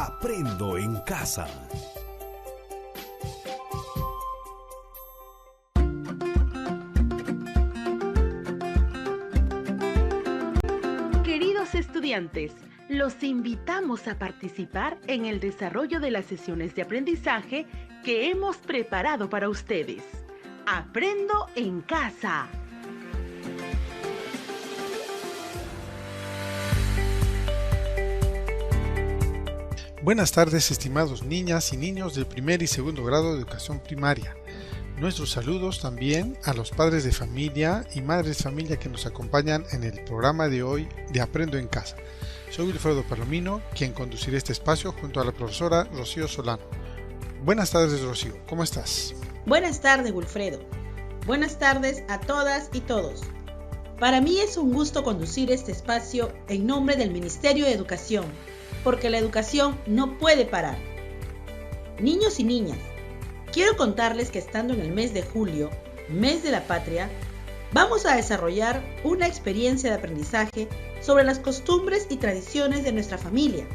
Aprendo en casa. Queridos estudiantes, los invitamos a participar en el desarrollo de las sesiones de aprendizaje que hemos preparado para ustedes. Aprendo en casa. Buenas tardes, estimados niñas y niños del primer y segundo grado de educación primaria. Nuestros saludos también a los padres de familia y madres de familia que nos acompañan en el programa de hoy de Aprendo en Casa. Soy Wilfredo Palomino, quien conducirá este espacio junto a la profesora Rocío Solano. Buenas tardes, Rocío, ¿cómo estás? Buenas tardes, Wilfredo. Buenas tardes a todas y todos. Para mí es un gusto conducir este espacio en nombre del Ministerio de Educación, porque la educación no puede parar. Niños y niñas, quiero contarles que estando en el mes de julio, mes de la patria, vamos a desarrollar una experiencia de aprendizaje sobre las costumbres y tradiciones de nuestra familia,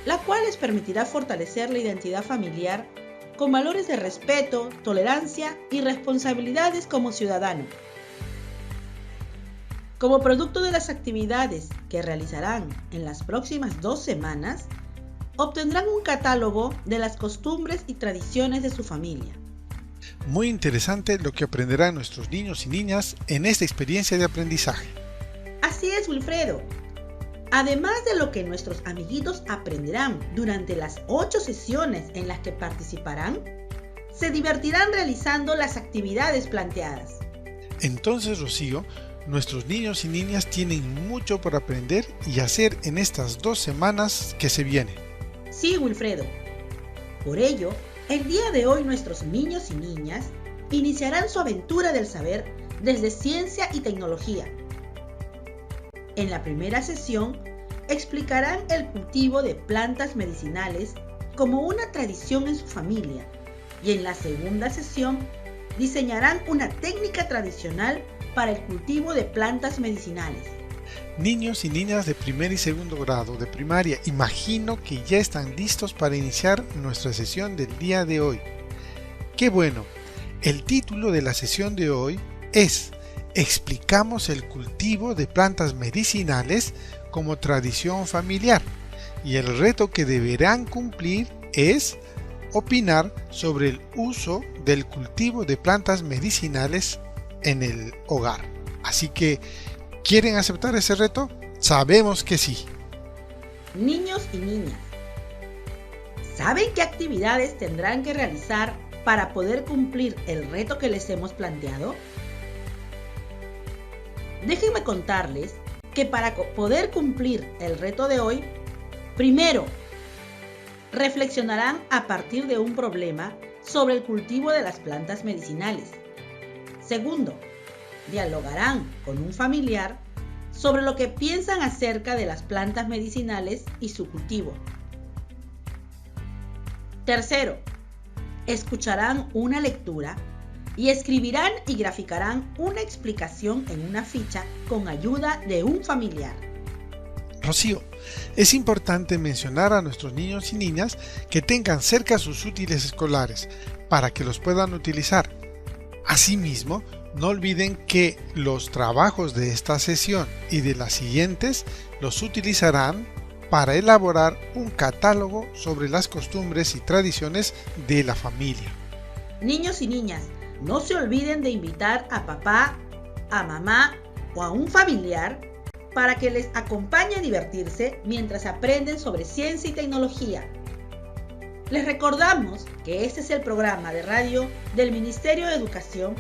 la cual les permitirá fortalecer la identidad familiar con valores de respeto, tolerancia y responsabilidades como ciudadano. Como producto de las actividades que realizarán en las próximas 2 semanas, obtendrán un catálogo de las costumbres y tradiciones de su familia. Muy interesante lo que aprenderán nuestros niños y niñas en esta experiencia de aprendizaje. Así es, Wilfredo. Además de lo que nuestros amiguitos aprenderán durante las 8 sesiones en las que participarán, se divertirán realizando las actividades planteadas. Entonces, Rocío, nuestros niños y niñas tienen mucho por aprender y hacer en estas 2 semanas que se vienen. Sí, Wilfredo. Por ello, el día de hoy nuestros niños y niñas iniciarán su aventura del saber desde ciencia y tecnología. En la primera sesión, explicarán el cultivo de plantas medicinales como una tradición en su familia, y en la segunda sesión, diseñarán una técnica tradicional para el cultivo de plantas medicinales. Niños y niñas de primer y segundo grado de primaria, imagino que ya están listos para iniciar nuestra sesión del día de hoy. ¡Qué bueno! El título de la sesión de hoy es Explicamos el cultivo de plantas medicinales como tradición familiar, y el reto que deberán cumplir es opinar sobre el uso del cultivo de plantas medicinales en el hogar. Así que, ¿quieren aceptar ese reto? Sabemos que sí. Niños y niñas, ¿saben qué actividades tendrán que realizar para poder cumplir el reto que les hemos planteado? Déjenme contarles que para poder cumplir el reto de hoy, primero, reflexionarán a partir de un problema sobre el cultivo de las plantas medicinales. Segundo, dialogarán con un familiar sobre lo que piensan acerca de las plantas medicinales y su cultivo. Tercero, escucharán una lectura y escribirán y graficarán una explicación en una ficha con ayuda de un familiar. Rocío, es importante mencionar a nuestros niños y niñas que tengan cerca sus útiles escolares para que los puedan utilizar. Asimismo, no olviden que los trabajos de esta sesión y de las siguientes los utilizarán para elaborar un catálogo sobre las costumbres y tradiciones de la familia. Niños y niñas, no se olviden de invitar a papá, a mamá o a un familiar para que les acompañe a divertirse mientras aprenden sobre ciencia y tecnología. Les recordamos que este es el programa de radio del Ministerio de Educación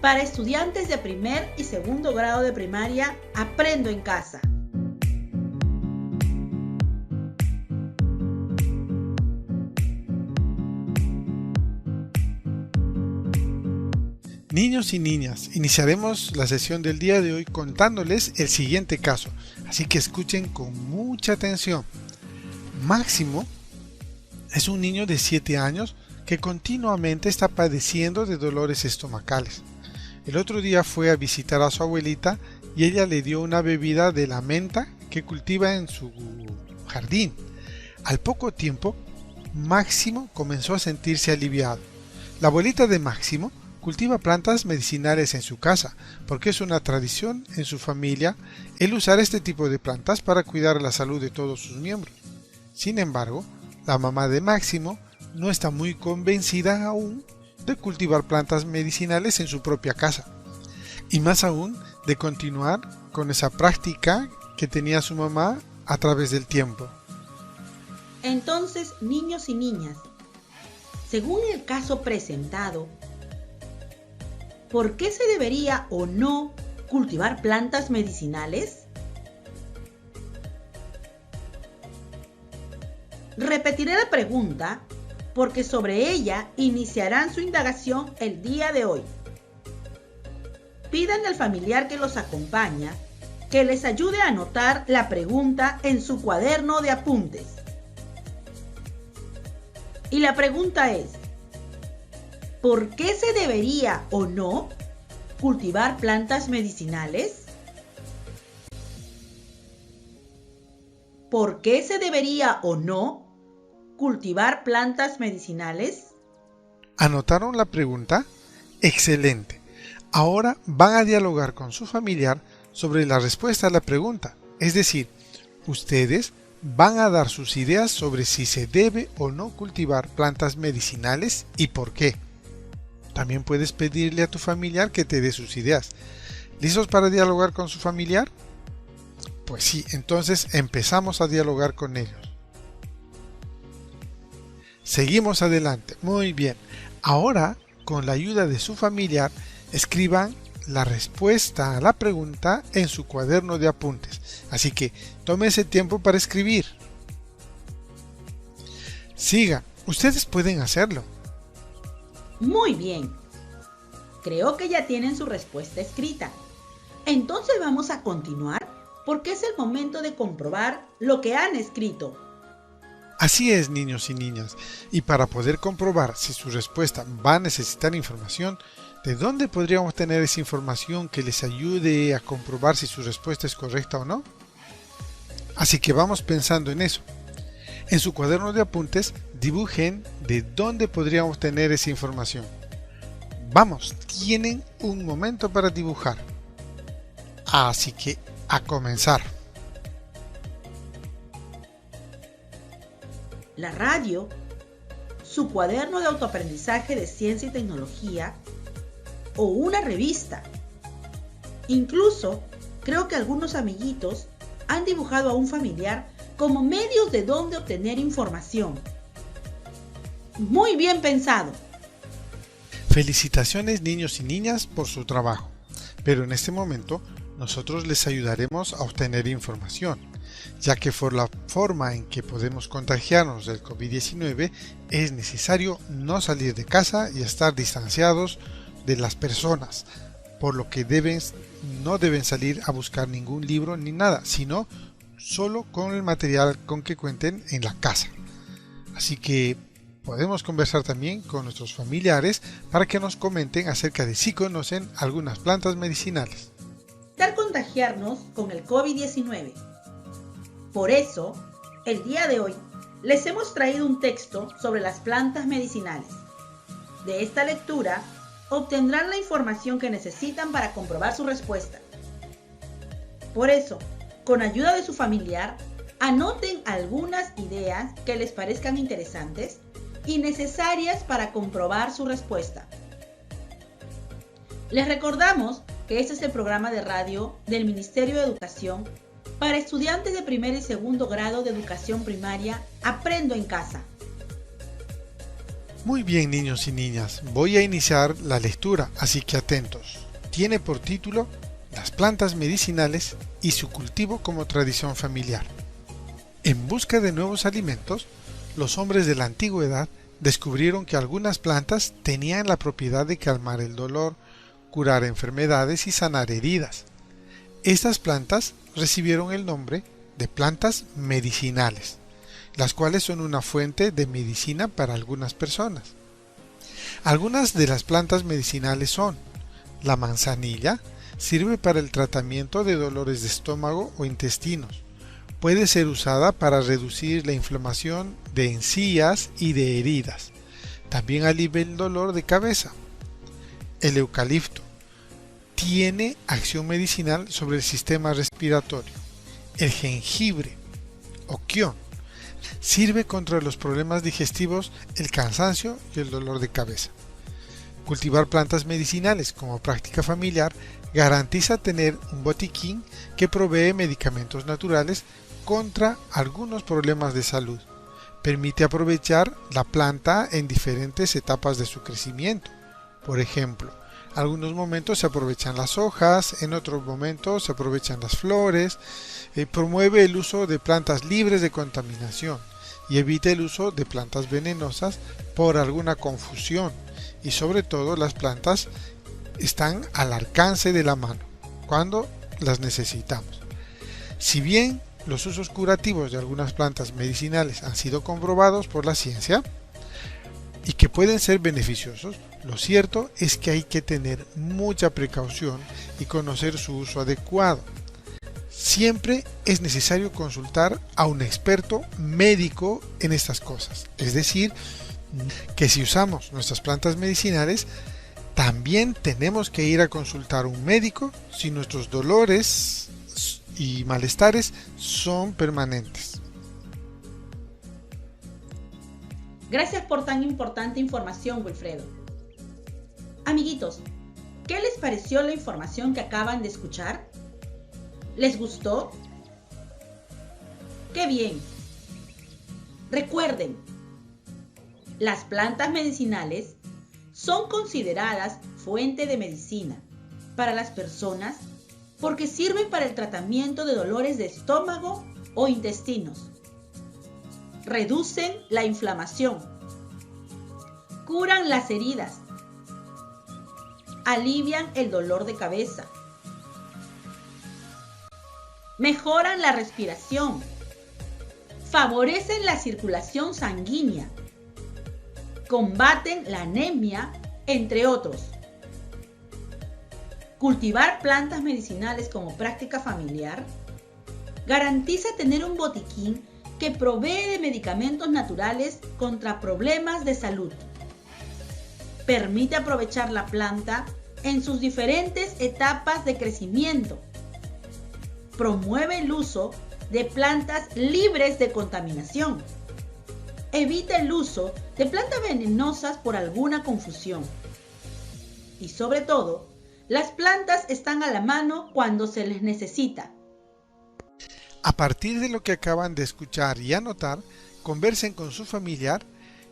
para estudiantes de primer y segundo grado de primaria. Aprendo en casa. Niños y niñas, iniciaremos la sesión del día de hoy contándoles el siguiente caso, así que escuchen con mucha atención. Máximo es un niño de 7 años que continuamente está padeciendo de dolores estomacales. El otro día fue a visitar a su abuelita y ella le dio una bebida de la menta que cultiva en su jardín. Al poco tiempo, Máximo comenzó a sentirse aliviado. La abuelita de Máximo cultiva plantas medicinales en su casa, porque es una tradición en su familia el usar este tipo de plantas para cuidar la salud de todos sus miembros. Sin embargo, la mamá de Máximo no está muy convencida aún de cultivar plantas medicinales en su propia casa, y más aún de continuar con esa práctica que tenía su mamá a través del tiempo. Entonces, niños y niñas, según el caso presentado, ¿por qué se debería o no cultivar plantas medicinales? Repetiré la pregunta porque sobre ella iniciarán su indagación el día de hoy. Pidan al familiar que los acompaña que les ayude a anotar la pregunta en su cuaderno de apuntes. Y la pregunta es, ¿por qué se debería o no cultivar plantas medicinales? ¿Por qué se debería o no cultivar plantas medicinales? ¿Anotaron la pregunta? Excelente. Ahora van a dialogar con su familiar sobre la respuesta a la pregunta. Es decir, ustedes van a dar sus ideas sobre si se debe o no cultivar plantas medicinales y por qué. También puedes pedirle a tu familiar que te dé sus ideas. ¿Listos para dialogar con su familiar? Pues sí, entonces empezamos a dialogar con ellos. Seguimos adelante. Muy bien. Ahora, con la ayuda de su familiar, escriban la respuesta a la pregunta en su cuaderno de apuntes. Así que tome ese tiempo para escribir. Sigan, ustedes pueden hacerlo. Muy bien. Creo que ya tienen su respuesta escrita. Entonces vamos a continuar porque es el momento de comprobar lo que han escrito. Así es, niños y niñas. Y para poder comprobar si su respuesta va a necesitar información, ¿de dónde podríamos tener esa información que les ayude a comprobar si su respuesta es correcta o no? Así que vamos pensando en eso. En su cuaderno de apuntes, dibujen de dónde podríamos tener esa información. Vamos, tienen un momento para dibujar. Así que, a comenzar. La radio, su cuaderno de autoaprendizaje de ciencia y tecnología o una revista. Incluso, creo que algunos amiguitos han dibujado a un familiar como medios de donde obtener información. Muy bien pensado. Felicitaciones, niños y niñas, por su trabajo. Pero en este momento, nosotros les ayudaremos a obtener información, ya que por la forma en que podemos contagiarnos del COVID-19 es necesario no salir de casa y estar distanciados de las personas, por lo que no deben salir a buscar ningún libro ni nada, sino solo con el material con que cuenten en la casa. Así que podemos conversar también con nuestros familiares para que nos comenten acerca de si conocen algunas plantas medicinales. Evitar contagiarnos con el COVID-19. Por eso, el día de hoy les hemos traído un texto sobre las plantas medicinales. De esta lectura obtendrán la información que necesitan para comprobar su respuesta. Por eso, con ayuda de su familiar, anoten algunas ideas que les parezcan interesantes y necesarias para comprobar su respuesta. Les recordamos que este es el programa de radio del Ministerio de Educación para estudiantes de primer y segundo grado de educación primaria. Aprendo en casa. Muy bien, niños y niñas, voy a iniciar la lectura, así que atentos. Tiene por título Las plantas medicinales y su cultivo como tradición familiar. En busca de nuevos alimentos, los hombres de la antigüedad descubrieron que algunas plantas tenían la propiedad de calmar el dolor, curar enfermedades y sanar heridas. Estas plantas recibieron el nombre de plantas medicinales, las cuales son una fuente de medicina para algunas personas. Algunas de las plantas medicinales son: la manzanilla, sirve para el tratamiento de dolores de estómago o intestinos. Puede ser usada para reducir la inflamación de encías y de heridas. También alivia el dolor de cabeza. El eucalipto tiene acción medicinal sobre el sistema respiratorio. El jengibre o kion sirve contra los problemas digestivos, el cansancio y el dolor de cabeza. Cultivar plantas medicinales como práctica familiar garantiza tener un botiquín que provee medicamentos naturales contra algunos problemas de salud. Permite aprovechar la planta en diferentes etapas de su crecimiento. Por ejemplo, en algunos momentos se aprovechan las hojas, en otros momentos se aprovechan las flores. Promueve el uso de plantas libres de contaminación y evita el uso de plantas venenosas por alguna confusión. Y sobre todo, las plantas están al alcance de la mano cuando las necesitamos. Si bien los usos curativos de algunas plantas medicinales han sido comprobados por la ciencia y que pueden ser beneficiosos, lo cierto es que hay que tener mucha precaución y conocer su uso adecuado. Siempre es necesario consultar a un experto médico en estas cosas. Es decir, que si usamos nuestras plantas medicinales, también tenemos que ir a consultar a un médico si nuestros dolores y malestares son permanentes. Gracias por tan importante información, Wilfredo. Amiguitos, ¿qué les pareció la información que acaban de escuchar? ¿Les gustó? ¡Qué bien! Recuerden, las plantas medicinales son consideradas fuente de medicina para las personas porque sirven para el tratamiento de dolores de estómago o intestinos. Reducen la inflamación, curan las heridas, alivian el dolor de cabeza, mejoran la respiración, favorecen la circulación sanguínea, combaten la anemia, entre otros. Cultivar plantas medicinales como práctica familiar garantiza tener un botiquín que provee de medicamentos naturales contra problemas de salud. Permite aprovechar la planta en sus diferentes etapas de crecimiento. Promueve el uso de plantas libres de contaminación. Evita el uso de plantas venenosas por alguna confusión. Y sobre todo, las plantas están a la mano cuando se les necesita. A partir de lo que acaban de escuchar y anotar, conversen con su familiar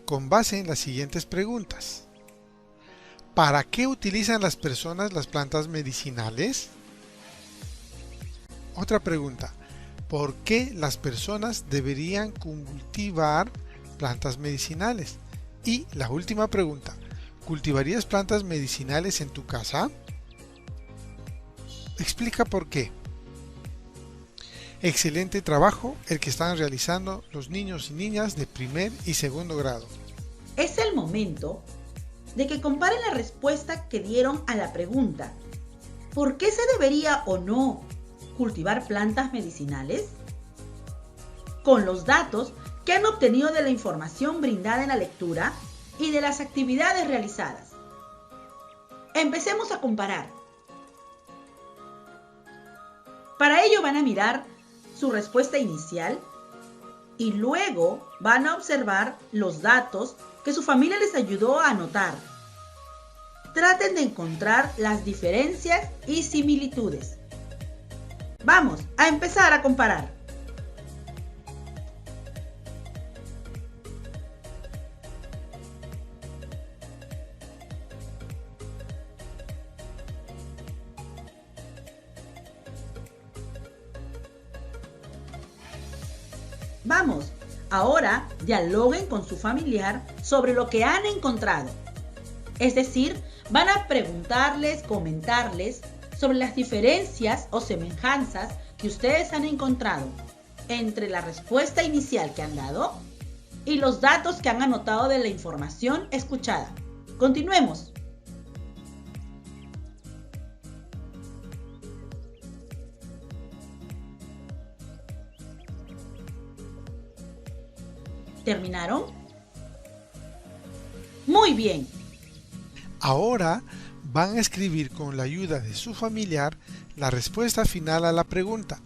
con base en las siguientes preguntas. ¿Para qué utilizan las personas las plantas medicinales? Otra pregunta. ¿Por qué las personas deberían cultivar plantas medicinales? Y la última pregunta. ¿Cultivarías plantas medicinales en tu casa? Explica por qué. Excelente trabajo el que están realizando los niños y niñas de primer y segundo grado. Es el momento de que comparen la respuesta que dieron a la pregunta ¿por qué se debería o no cultivar plantas medicinales? Con los datos que han obtenido de la información brindada en la lectura y de las actividades realizadas. Empecemos a comparar. Para ello van a mirar su respuesta inicial y luego van a observar los datos que su familia les ayudó a anotar. Traten de encontrar las diferencias y similitudes. Vamos a empezar a comparar. Vamos, ahora dialoguen con su familiar sobre lo que han encontrado. Es decir, van a preguntarles, comentarles sobre las diferencias o semejanzas que ustedes han encontrado entre la respuesta inicial que han dado y los datos que han anotado de la información escuchada. Continuemos. ¿Terminaron? Muy bien. Ahora van a escribir con la ayuda de su familiar la respuesta final a la pregunta: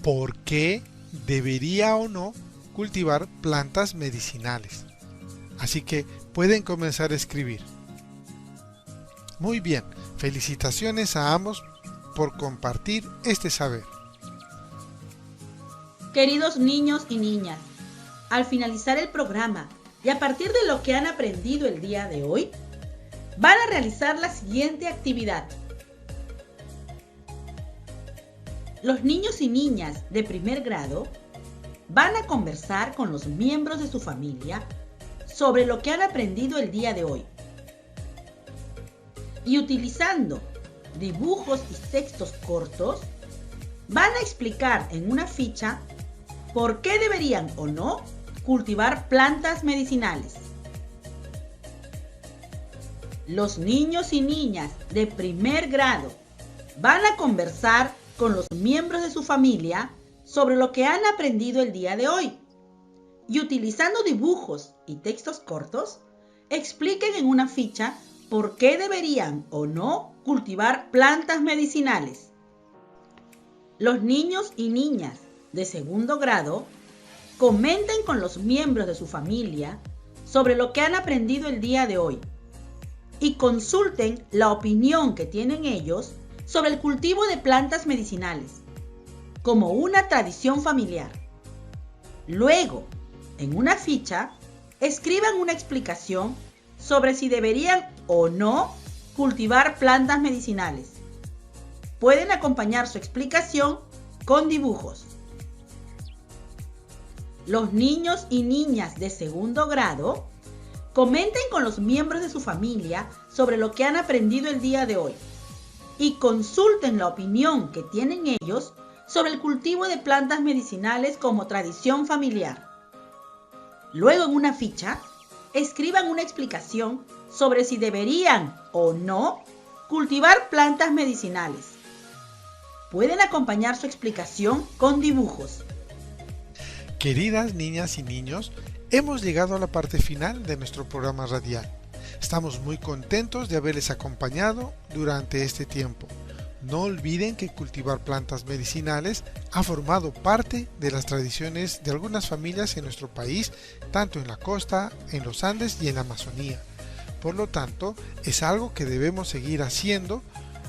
¿por qué debería o no cultivar plantas medicinales? Así que pueden comenzar a escribir. Muy bien, felicitaciones a ambos por compartir este saber. Queridos niños y niñas, al finalizar el programa y a partir de lo que han aprendido el día de hoy, van a realizar la siguiente actividad. Los niños y niñas de primer grado van a conversar con los miembros de su familia sobre lo que han aprendido el día de hoy. Y utilizando dibujos y textos cortos, van a explicar en una ficha por qué deberían o no cultivar plantas medicinales. Los niños y niñas de primer grado van a conversar con los miembros de su familia sobre lo que han aprendido el día de hoy. Y utilizando dibujos y textos cortos, expliquen en una ficha por qué deberían o no cultivar plantas medicinales. Los niños y niñas de segundo grado comenten con los miembros de su familia sobre lo que han aprendido el día de hoy y consulten la opinión que tienen ellos sobre el cultivo de plantas medicinales como una tradición familiar. Luego, en una ficha, escriban una explicación sobre si deberían o no cultivar plantas medicinales. Pueden acompañar su explicación con dibujos. Los niños y niñas de segundo grado comenten con los miembros de su familia sobre lo que han aprendido el día de hoy y consulten la opinión que tienen ellos sobre el cultivo de plantas medicinales como tradición familiar. Luego, en una ficha, escriban una explicación sobre si deberían o no cultivar plantas medicinales. Pueden acompañar su explicación con dibujos. Queridas niñas y niños, hemos llegado a la parte final de nuestro programa radial. Estamos muy contentos de haberles acompañado durante este tiempo. No olviden que cultivar plantas medicinales ha formado parte de las tradiciones de algunas familias en nuestro país, tanto en la costa, en los Andes y en la Amazonía. Por lo tanto, es algo que debemos seguir haciendo,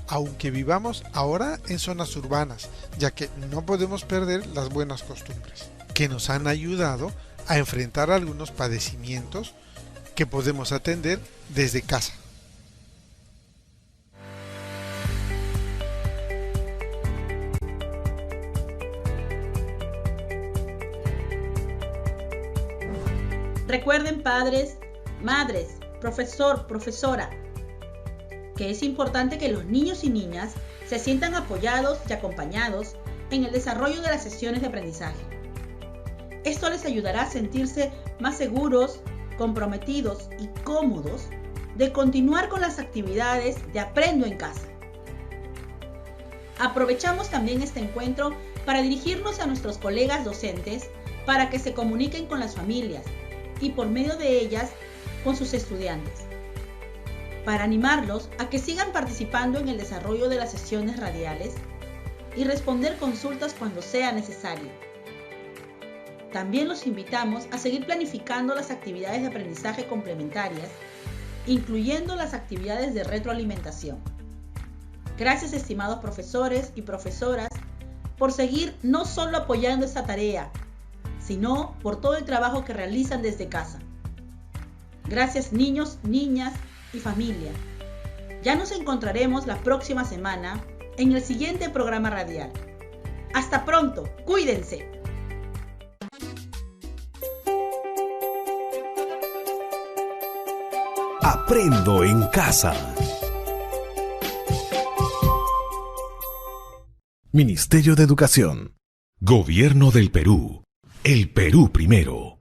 aunque vivamos ahora en zonas urbanas, ya que no podemos perder las buenas costumbres, que nos han ayudado a enfrentar algunos padecimientos que podemos atender desde casa. Recuerden, padres, madres, profesor, profesora, que es importante que los niños y niñas se sientan apoyados y acompañados en el desarrollo de las sesiones de aprendizaje. Esto les ayudará a sentirse más seguros, comprometidos y cómodos de continuar con las actividades de Aprendo en Casa. Aprovechamos también este encuentro para dirigirnos a nuestros colegas docentes para que se comuniquen con las familias y por medio de ellas con sus estudiantes, para animarlos a que sigan participando en el desarrollo de las sesiones radiales y responder consultas cuando sea necesario. También los invitamos a seguir planificando las actividades de aprendizaje complementarias, incluyendo las actividades de retroalimentación. Gracias, estimados profesores y profesoras, por seguir no solo apoyando esta tarea, sino por todo el trabajo que realizan desde casa. Gracias, niños, niñas y familia. Ya nos encontraremos la próxima semana en el siguiente programa radial. Hasta pronto, cuídense. Aprendo en Casa. Ministerio de Educación. Gobierno del Perú. El Perú primero.